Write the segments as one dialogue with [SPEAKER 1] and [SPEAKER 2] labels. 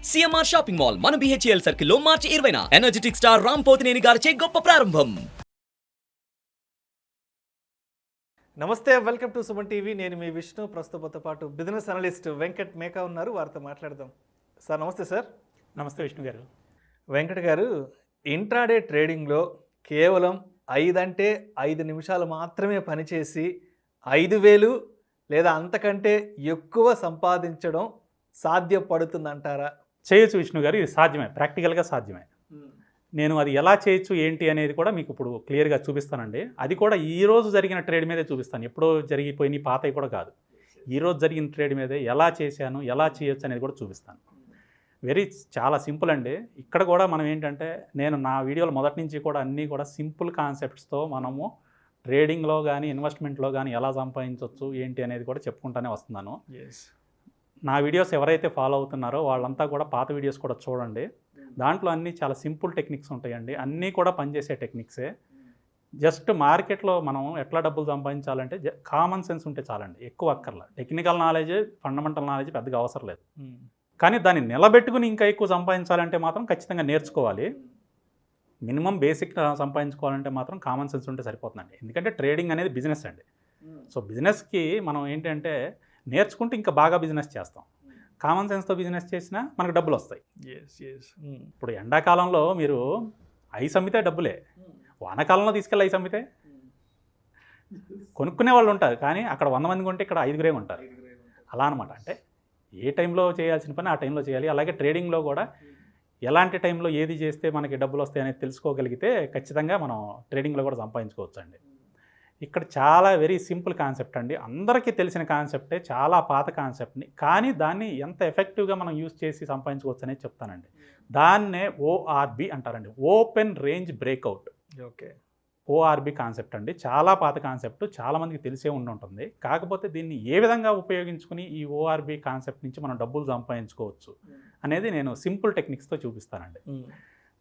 [SPEAKER 1] CMR shopping mall మన BHEL సర్కిల్లో మార్చి 20న energetic star Ram Pothineni గారిచే గొప్ప ప్రారంభం.
[SPEAKER 2] నమస్తే, వెల్కమ్ టు సుమన్ టీవీ. నేను మీ విష్ణు. ప్రస్తుతంతో పాటు బిజినెస్ అనలిస్ట్ వెంకట్ మేకా ఉన్నారు. వారితో మాట్లాడదాం. సార్ నమస్తే. సార్
[SPEAKER 3] నమస్తే విష్ణు గారు.
[SPEAKER 2] వెంకట్ గారు, ఇంట్రాడే ట్రేడింగ్లో కేవలం 5 నిమిషాలు మాత్రమే పనిచేసి 5,000 లేదా అంతకంటే ఎక్కువ సంపాదించడం సాధ్యపడుతుందంటారా?
[SPEAKER 3] చేయొచ్చు విష్ణు గారు, ఇది సాధ్యమే, ప్రాక్టికల్గా సాధ్యమే. నేను అది ఎలా చేయొచ్చు ఏంటి అనేది కూడా మీకు ఇప్పుడు క్లియర్గా చూపిస్తానండి. అది కూడా ఈరోజు జరిగిన ట్రేడ్ మీదే చూపిస్తాను. ఎప్పుడో జరిగిపోయిన పాతవి కూడా కాదు, ఈరోజు జరిగిన ట్రేడ్ మీదే ఎలా చేశాను, ఎలా చేయొచ్చు అనేది కూడా చూపిస్తాను. చాలా సింపుల్ అండి. ఇక్కడ కూడా మనం ఏంటంటే, నేను నా వీడియోలు మొదటి నుంచి కూడా అన్నీ కూడా సింపుల్ కాన్సెప్ట్స్తో మనము ట్రేడింగ్లో కానీ ఇన్వెస్ట్మెంట్లో కానీ ఎలా సంపాదించవచ్చు ఏంటి అనేది కూడా చెప్పుకుంటూనే వస్తున్నాను. నా వీడియోస్ ఎవరైతే ఫాలో అవుతున్నారో వాళ్ళంతా కూడా పాత వీడియోస్ కూడా చూడండి. దాంట్లో అన్నీ చాలా సింపుల్ టెక్నిక్స్ ఉంటాయండి. అన్నీ కూడా పనిచేసే టెక్నిక్సే. జస్ట్ మార్కెట్లో మనం ఎట్లా డబ్బులు సంపాదించాలంటే కామన్ సెన్స్ ఉంటే చాలండి, ఎక్కువ అక్కర్లా. టెక్నికల్ నాలెడ్జ్, ఫండమెంటల్ నాలెడ్జ్ పెద్దగా అవసరం లేదు. కానీ దాన్ని నిలబెట్టుకుని ఇంకా ఎక్కువ సంపాదించాలంటే మాత్రం ఖచ్చితంగా నేర్చుకోవాలి. మినిమం బేసిక్ సంపాదించుకోవాలంటే మాత్రం కామన్ సెన్స్ ఉంటే సరిపోతుందండి. ఎందుకంటే ట్రేడింగ్ అనేది బిజినెస్ అండి. సో బిజినెస్కి మనం ఏంటంటే నేర్చుకుంటే ఇంకా బాగా బిజినెస్ చేస్తాం. కామన్ సెన్స్తో బిజినెస్ చేసినా మనకు డబ్బులు వస్తాయి. ఇప్పుడు ఎండాకాలంలో మీరు ఐస్ అమ్మితే డబ్బులే, వానాకాలంలో తీసుకెళ్ళి ఐస్ అమ్మితే కొనుక్కునే వాళ్ళు ఉంటారు. కానీ అక్కడ 100 మంది కొంటే ఇక్కడ 5 ఉంటారు. అలా అనమాట. అంటే ఏ టైంలో చేయాల్సిన పని ఆ టైంలో చేయాలి. అలాగే ట్రేడింగ్లో కూడా ఎలాంటి టైంలో ఏది చేస్తే మనకి డబ్బులు వస్తాయి అనేది తెలుసుకోగలిగితే ఖచ్చితంగా మనం ట్రేడింగ్లో కూడా సంపాదించుకోవచ్చు అండి. ఇక్కడ చాలా వెరీ సింపుల్ కాన్సెప్ట్ అండి. అందరికీ తెలిసిన కాన్సెప్టే, చాలా పాత కాన్సెప్ట్ని, కానీ దాన్ని ఎంత ఎఫెక్టివ్గా మనం యూజ్ చేసి సంపాదించుకోవచ్చు అనేది చెప్తానండి. దాన్నే ఓఆర్బి అంటారండి, open range breakout.
[SPEAKER 2] Okay,
[SPEAKER 3] ORB concept అండి. చాలా పాత కాన్సెప్ట్, చాలామందికి తెలిసే ఉంటుంది. కాకపోతే దీన్ని ఏ విధంగా ఉపయోగించుకుని ఈ ఓఆర్బి కాన్సెప్ట్ నుంచి మనం డబ్బులు సంపాదించుకోవచ్చు అనేది నేను సింపుల్ టెక్నిక్స్తో చూపిస్తానండి.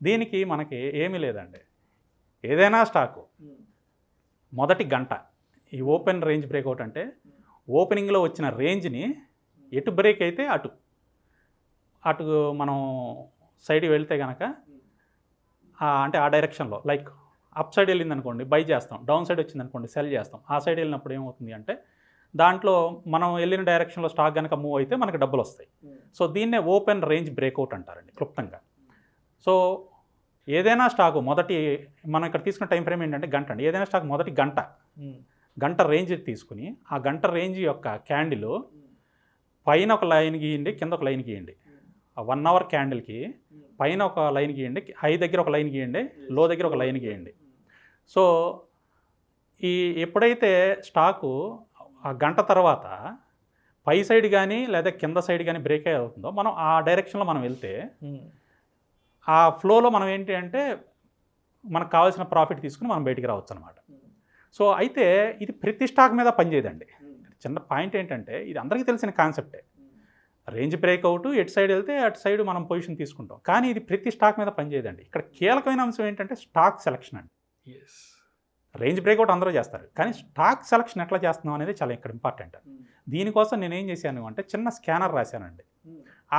[SPEAKER 3] దీనికి మనకి ఏమీ లేదండి. ఏదైనా స్టాకు మొదటి గంట, ఈ ఓపెన్ రేంజ్ బ్రేక్అవుట్ అంటే ఓపెనింగ్లో వచ్చిన రేంజ్ని ఎటు బ్రేక్ అయితే అటు మనం సైడ్కి వెళ్తే కనుక అంటే ఆ డైరెక్షన్లో, లైక్ అప్ సైడ్ వెళ్ళింది అనుకోండి బై చేస్తాం, డౌన్ సైడ్ వచ్చింది అనుకోండి సెల్ చేస్తాం. ఆ సైడ్ వెళ్ళినప్పుడు ఏమవుతుంది అంటే దాంట్లో మనం వెళ్ళిన డైరెక్షన్లో స్టాక్ కనుక మూవ్ అయితే మనకు డబ్బులు వస్తాయి. సో దీన్నే ఓపెన్ రేంజ్ బ్రేక్అవుట్ అంటారండి క్లుప్తంగా. సో ఏదైనా స్టాకు మనం ఇక్కడ తీసుకున్న టైం ఫ్రేమ్ ఏంటంటే గంట అండి. ఏదైనా స్టాక్ మొదటి గంట రేంజ్ తీసుకుని ఆ గంట రేంజ్ యొక్క క్యాండిల్ పైన ఒక లైన్ గీయండి, కింద ఒక లైన్ గీయండి. ఆ 1 అవర్ క్యాండిల్కి పైన ఒక లైన్ గీయండి, హై దగ్గర ఒక లైన్ గీయండి, లో దగ్గర ఒక లైన్ గీయండి. సో ఎప్పుడైతే స్టాకు ఆ గంట తర్వాత పై సైడ్ కానీ లేదా కింద సైడ్ కానీ బ్రేక్ అవుతుందో మనం ఆ డైరెక్షన్లో మనం వెళ్తే ఆ ఫ్లోలో మనం ఏంటి అంటే మనకు కావాల్సిన ప్రాఫిట్ తీసుకుని మనం బయటికి రావచ్చు అనమాట. సో అయితే ఇది ప్రతి స్టాక్ మీద పనిచేయదండి. చిన్న పాయింట్ ఏంటంటే ఇది అందరికీ తెలిసిన కాన్సెప్టే. రేంజ్ బ్రేక్అవుట్ ఎటు సైడ్ వెళ్తే అటు సైడ్ మనం పొజిషన్ తీసుకుంటాం. కానీ ఇది ప్రతి స్టాక్ మీద పనిచేయదండి. ఇక్కడ కీలకమైన అంశం ఏంటంటే స్టాక్ సెలక్షన్ అండి. రేంజ్ బ్రేక్అవుట్ అందరూ చేస్తారు, కానీ స్టాక్ సెలక్షన్ ఎట్లా చేస్తున్నాం అనేది చాలా ఇక్కడ ఇంపార్టెంట్. దీనికోసం నేను ఏం చేశాను అంటే చిన్న స్కానర్ రాశానండి.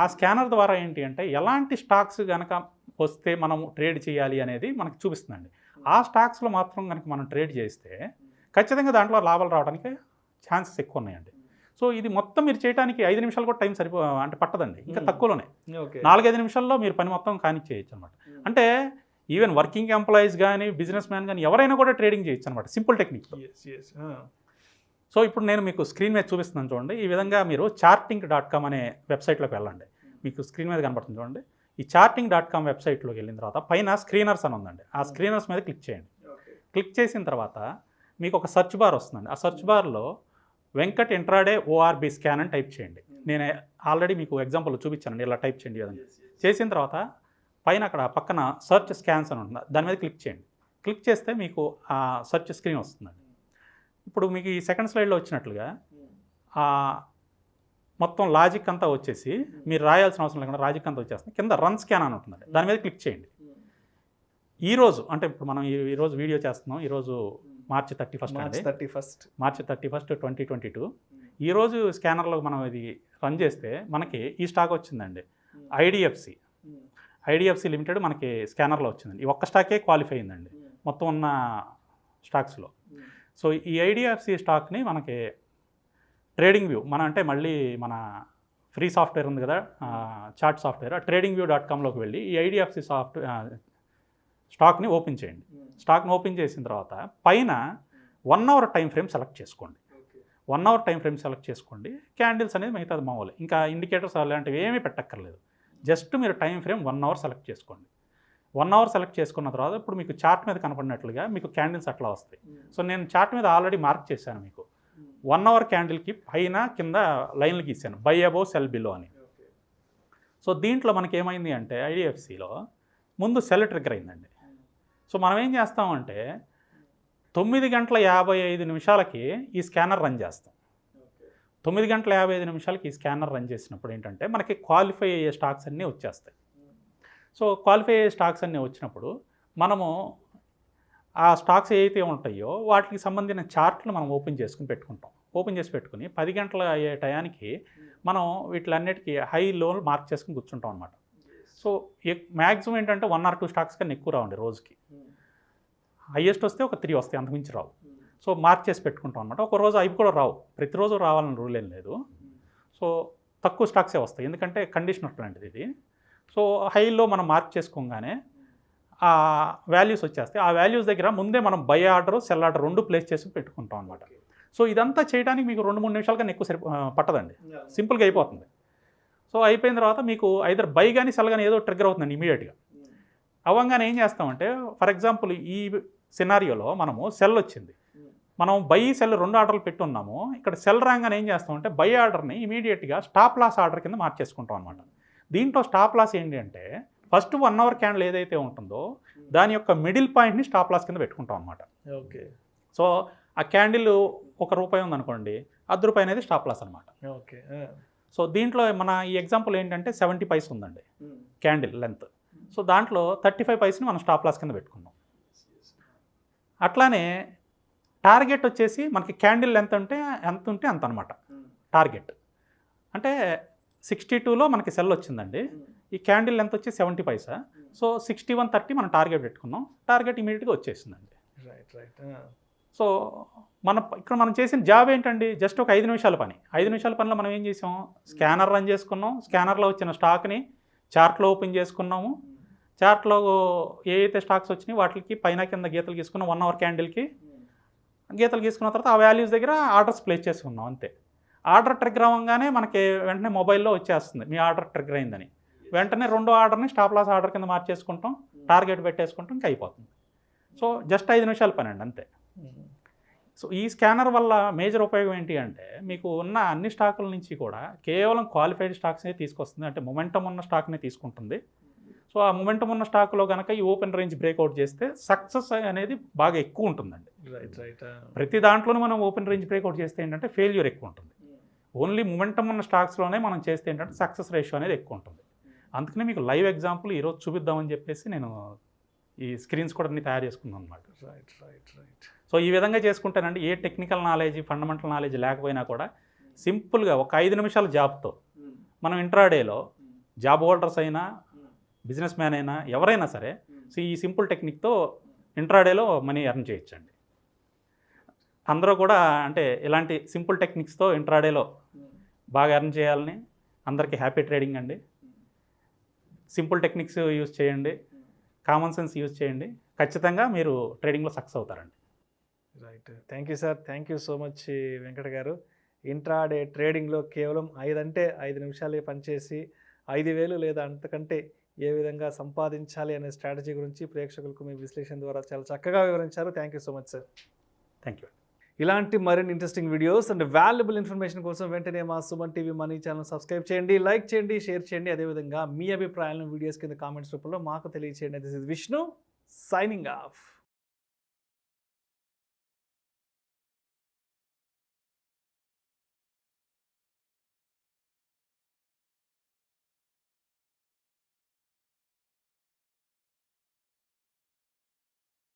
[SPEAKER 3] ఆ స్కానర్ ద్వారా ఏంటి అంటే ఎలాంటి స్టాక్స్ కనుక వస్తే మనం ట్రేడ్ చేయాలి అనేది మనకు చూపిస్తుందండి. ఆ స్టాక్స్లో మాత్రం కనుక మనం ట్రేడ్ చేస్తే ఖచ్చితంగా దాంట్లో లాభాలు రావడానికి ఛాన్సెస్ ఎక్కువ ఉన్నాయండి. సో ఇది మొత్తం మీరు చేయడానికి 5 నిమిషాలు కూడా టైం అంటే పట్టదండి, ఇంకా తక్కువలోనే 4-5 నిమిషాల్లో మీరు పని మొత్తం కానిచ్చేయచ్చు అనమాట. అంటే ఈవెన్ వర్కింగ్ ఎంప్లాయీస్ కానీ బిజినెస్ మ్యాన్ కానీ ఎవరైనా కూడా ట్రేడింగ్ చేయొచ్చు అనమాట, సింపుల్ టెక్నిక్. సో ఇప్పుడు నేను మీకు స్క్రీన్ మీద చూపిస్తున్నాను చూడండి. ఈ విధంగా మీరు charting.com అనే వెబ్సైట్లోకి వెళ్ళండి. మీకు స్క్రీన్ మీద కనబడుతుంది చూడండి. ఈ charting.com వెబ్సైట్లోకి వెళ్ళిన తర్వాత పైన స్క్రీనర్స్ అని ఉందండి. ఆ స్క్రీనర్స్ మీద క్లిక్ చేయండి. క్లిక్ చేసిన తర్వాత మీకు ఒక సెర్చ్ బార్ వస్తుందండి. ఆ సెర్చ్ బార్లో వెంకట్ ఇంట్రాడే ఓఆర్బి స్కాన్ అని టైప్ చేయండి. నేను ఆల్రెడీ మీకు ఎగ్జాంపుల్ చూపించానండి, ఇలా టైప్ చేయండి విధంగా. చేసిన తర్వాత పైన అక్కడ పక్కన సెర్చ్ స్కాన్స్ అని ఉంటుంది, దాని మీద క్లిక్ చేయండి. క్లిక్ చేస్తే మీకు ఆ సెర్చ్ స్క్రీన్ వస్తుందండి. ఇప్పుడు మీకు ఈ సెకండ్ స్లైడ్లో వచ్చినట్లుగా మొత్తం లాజిక్ అంతా వచ్చేసి మీరు రాయాల్సిన అవసరం లేకుండా లాజిక్ అంతా వచ్చేస్తుంది. కింద రన్ స్కాన్ అని ఉంటుందండి, దాని మీద క్లిక్ చేయండి. ఈరోజు అంటే ఇప్పుడు మనం ఈరోజు వీడియో చేస్తున్నాం, ఈరోజు మార్చి 31 2022. ఈరోజు స్కానర్లో మనం ఇది రన్ చేస్తే మనకి ఈ స్టాక్ వచ్చిందండి. ఐడిఎఫ్సి లిమిటెడ్ మనకి స్కానర్లో వచ్చిందండి. ఈ ఒక్క స్టాకే క్వాలిఫై అయిందండి మొత్తం ఉన్న స్టాక్స్లో. సో ఈ ఐడిఎఫ్సి స్టాక్ని మనకి ట్రేడింగ్ వ్యూ అంటే మళ్ళీ మన ఫ్రీ సాఫ్ట్వేర్ ఉంది కదా చార్ట్ సాఫ్ట్వేర్, tradingview.comలోకి వెళ్ళి ఈ ఐడిఎఫ్సి స్టాక్ని ఓపెన్ చేయండి. స్టాక్ని ఓపెన్ చేసిన తర్వాత పైన 1 అవర్ టైం ఫ్రేమ్ సెలెక్ట్ చేసుకోండి. 1 అవర్ టైం ఫ్రేమ్ సెలెక్ట్ చేసుకోండి. క్యాండిల్స్ అనేది మిగతాది మామూలు, ఇంకా ఇండికేటర్స్ అలాంటివి ఏమీ పెట్టక్కర్లేదు. జస్ట్ మీరు టైం ఫ్రేమ్ 1 అవర్ సెలెక్ట్ చేసుకోండి. 1 అవర్ సెలెక్ట్ చేసుకున్న తర్వాత ఇప్పుడు మీకు చార్ట్ మీద కనపడినట్లుగా మీకు క్యాండిల్స్ అట్లా వస్తాయి. సో నేను చార్ట్ మీద ఆల్రెడీ మార్క్ చేశాను. మీకు 1 అవర్ క్యాండిల్కి పైన కింద లైన్లు గీసాను, బై అబోవ్ సెల్ బిలో అని. సో దీంట్లో మనకి ఏమైంది అంటే ఐడిఎఫ్సిలో ముందు సెల్ ట్రిగ్గర్ అయిందండి. సో మనం ఏం చేస్తామంటే 9:55 ఈ స్కానర్ రన్ చేస్తాం. 9:55 ఈ స్కానర్ రన్ చేసినప్పుడు ఏంటంటే మనకి క్వాలిఫై అయ్యే స్టాక్స్ అన్నీ వచ్చేస్తాయి. సో క్వాలిఫై అయ్యే స్టాక్స్ అన్నీ వచ్చినప్పుడు మనము ఆ స్టాక్స్ ఏవైతే ఉంటాయో వాటికి సంబంధించిన చార్ట్లు మనం ఓపెన్ చేసుకుని పెట్టుకుంటాం. ఓపెన్ చేసి పెట్టుకుని 10 గంటల అయ్యే టయానికి మనం వీటిలన్నిటికీ హై లో మార్క్ చేసుకుని కూర్చుంటాం అనమాట. సో మ్యాక్సిమం ఏంటంటే 1 or 2 స్టాక్స్ కన్నా ఎక్కువ రావండి రోజుకి. హైయెస్ట్ వస్తే ఒక 3 వస్తాయి, అంతకుమించి రావు. సో మార్క్ చేసి పెట్టుకుంటాం అనమాట. ఒక రోజు అవి కూడా రావు, ప్రతిరోజు రావాలని రూల్ ఏం లేదు. సో తక్కువ స్టాక్సే వస్తాయి, ఎందుకంటే కండిషన్ అట్లాంటిది ఇది. సో హైలో మనం మార్క్ చేసుకోగానే ఆ వాల్యూస్ వచ్చేస్తాయి. ఆ వాల్యూస్ దగ్గర ముందే మనం by order cell order 2 place చేసి పెట్టుకుంటాం అనమాట. సో ఇదంతా చేయడానికి మీకు 2-3 నిమిషాల కన్నా ఎక్కువ పట్టదండి, సింపుల్గా అయిపోతుంది. సో అయిపోయిన తర్వాత మీకు ఐదర్ బై కానీ సెల్ కానీ ఏదో ట్రిగ్గర్ అవుతుందండి ఇమీడియట్గా. అవ్వగానే ఏం చేస్తామంటే ఫర్ ఎగ్జాంపుల్ ఈ సినారియోలో మనము సెల్ వచ్చింది, మనం బై సెల్ 2 ఆర్డర్లు పెట్టున్నాము. ఇక్కడ సెల్ రాగానే ఏం చేస్తామంటే బై ఆర్డర్ని ఇమీడియట్గా స్టాప్ లాస్ ఆర్డర్ కింద మార్చేసుకుంటాం అనమాట. దీంట్లో స్టాప్ లాస్ ఏంటి అంటే ఫస్ట్ 1 అవర్ క్యాండిల్ ఏదైతే ఉంటుందో దాని యొక్క మిడిల్ పాయింట్ని స్టాప్ లాస్ కింద పెట్టుకుంటాం అనమాట.
[SPEAKER 2] ఓకే.
[SPEAKER 3] సో ఆ క్యాండిల్ ₹1 ఉందనుకోండి, ₹10 అనేది స్టాప్ లాస్ అనమాట.
[SPEAKER 2] ఓకే.
[SPEAKER 3] సో దీంట్లో మన ఈ ఎగ్జాంపుల్ ఏంటంటే 70 పైస్ ఉందండి క్యాండిల్ లెంత్. సో దాంట్లో 35 పైస్ని మనం స్టాప్ లాస్ కింద పెట్టుకున్నాం. అట్లానే టార్గెట్ వచ్చేసి మనకి క్యాండిల్ లెంత్ అంటే ఎంత ఉంటే అంత అనమాట టార్గెట్. అంటే 62లో మనకి సెల్ వచ్చిందండి, ఈ క్యాండిల్ లెంత్ వచ్చి 70 పైసా. సో 61.30 మనం టార్గెట్ పెట్టుకున్నాం, టార్గెట్ ఇమీడియట్గా వచ్చేసిందండి.
[SPEAKER 2] రైట్.
[SPEAKER 3] సో ఇక్కడ మనం చేసిన జాబ్ ఏంటండి, జస్ట్ ఒక 5 నిమిషాల పని. 5 నిమిషాల పనిలో మనం ఏం చేసాం, స్కానర్ రన్ చేసుకున్నాం, స్కానర్లో వచ్చిన స్టాక్ని చార్ట్లో ఓపెన్ చేసుకున్నాము. చార్ట్లో ఏవైతే స్టాక్స్ వచ్చినాయి వాటికి పైన కింద గీతలు గీసుకున్నాం. 1 అవర్ క్యాండిల్కి గీతలు గీసుకున్న తర్వాత ఆ వాల్యూస్ దగ్గర ఆర్డర్స్ ప్లేస్ చేసుకున్నాం అంతే. ఆర్డర్ ట్రిగ్గర్ అవ్వగానే మనకి వెంటనే మొబైల్లో వచ్చేస్తుంది మీ ఆర్డర్ ట్రిగ్గర్ అయిందని. వెంటనే 2వ ఆర్డర్ని స్టాప్ లాస్ ఆర్డర్ కింద మార్చేసుకుంటాం, టార్గెట్ పెట్టేసుకుంటాం, ఇంకా అయిపోతుంది. సో జస్ట్ 5 నిమిషాల పని అండి అంతే. సో ఈ స్కానర్ వల్ల మేజర్ ఉపయోగం ఏంటి అంటే మీకు ఉన్న అన్ని స్టాకుల నుంచి కూడా కేవలం క్వాలిఫైడ్ స్టాక్స్నే తీసుకొస్తుంది, అంటే మొమెంటం ఉన్న స్టాక్నే తీసుకుంటుంది. సో ఆ మొమెంటం ఉన్న స్టాక్లో కనుక ఈ ఓపెన్ రేంజ్ బ్రేక్అవుట్ చేస్తే సక్సెస్ అనేది బాగా ఎక్కువ ఉంటుందండి.
[SPEAKER 2] రైట్.
[SPEAKER 3] ప్రతి దాంట్లోనూ మనం ఓపెన్ రేంజ్ బ్రేక్అవుట్ చేస్తే ఏంటంటే ఫెయిల్యూర్ ఎక్కువ ఉంటుంది. ఓన్లీ మొమెంటం ఉన్న స్టాక్స్లోనే మనం చేస్తే ఏంటంటే సక్సెస్ రేషియో అనేది ఎక్కువ ఉంటుంది. అందుకనే మీకు లైవ్ ఎగ్జాంపుల్ ఈరోజు చూపిద్దామని చెప్పేసి నేను ఈ స్క్రీన్స్ కూడా అన్ని తయారు చేసుకున్నాను అనమాట.
[SPEAKER 2] రైట్.
[SPEAKER 3] సో ఈ విధంగా చేసుకుంటానండి a technical knowledge fundamental knowledge లేకపోయినా కూడా సింపుల్గా ఒక 5 నిమిషాల జాబ్తో మనం ఇంట్రాడేలో జాబ్ హోల్డర్స్ అయినా బిజినెస్ మ్యాన్ అయినా ఎవరైనా సరే సో ఈ సింపుల్ టెక్నిక్తో ఇంట్రాడేలో మనీ ఎర్న్ చేయొచ్చండి. అందరూ కూడా అంటే ఇలాంటి సింపుల్ టెక్నిక్స్తో ఇంట్రాడేలో బాగా ఎర్న్ చేయాలని అందరికీ హ్యాపీ ట్రేడింగ్ అండి. సింపుల్ టెక్నిక్స్ యూజ్ చేయండి, కామన్ సెన్స్ యూజ్ చేయండి, ఖచ్చితంగా మీరు ట్రేడింగ్లో సక్సెస్ అవుతారండి.
[SPEAKER 2] Right. Thank you sir, thank you so much Venkata గారు. ఇంట్రాడే ట్రేడింగ్లో కేవలం 5 నిమిషాలే పనిచేసి 5,000 లేదా అంతకంటే ఏ విధంగా సంపాదించాలి అనే స్ట్రాటజీ గురించి ప్రేక్షకులకు మీ విశ్లేషణ ద్వారా చాలా చక్కగా వివరించారు. Thank you so much sir.
[SPEAKER 3] Thank you.
[SPEAKER 2] ఇలాంటి మరిన్ని interesting videos and valuable information కోసం వెంటనే మా Suman TV money channel subscribe చేయండి, లైక్ చేయండి, షేర్ చేయండి. అదేవిధంగా మీ అభిప్రాయాలను వీడియోస్ కింద కామెంట్స్ రూపంలో మాకు తెలియచేయండి. This is Vishnu signing off.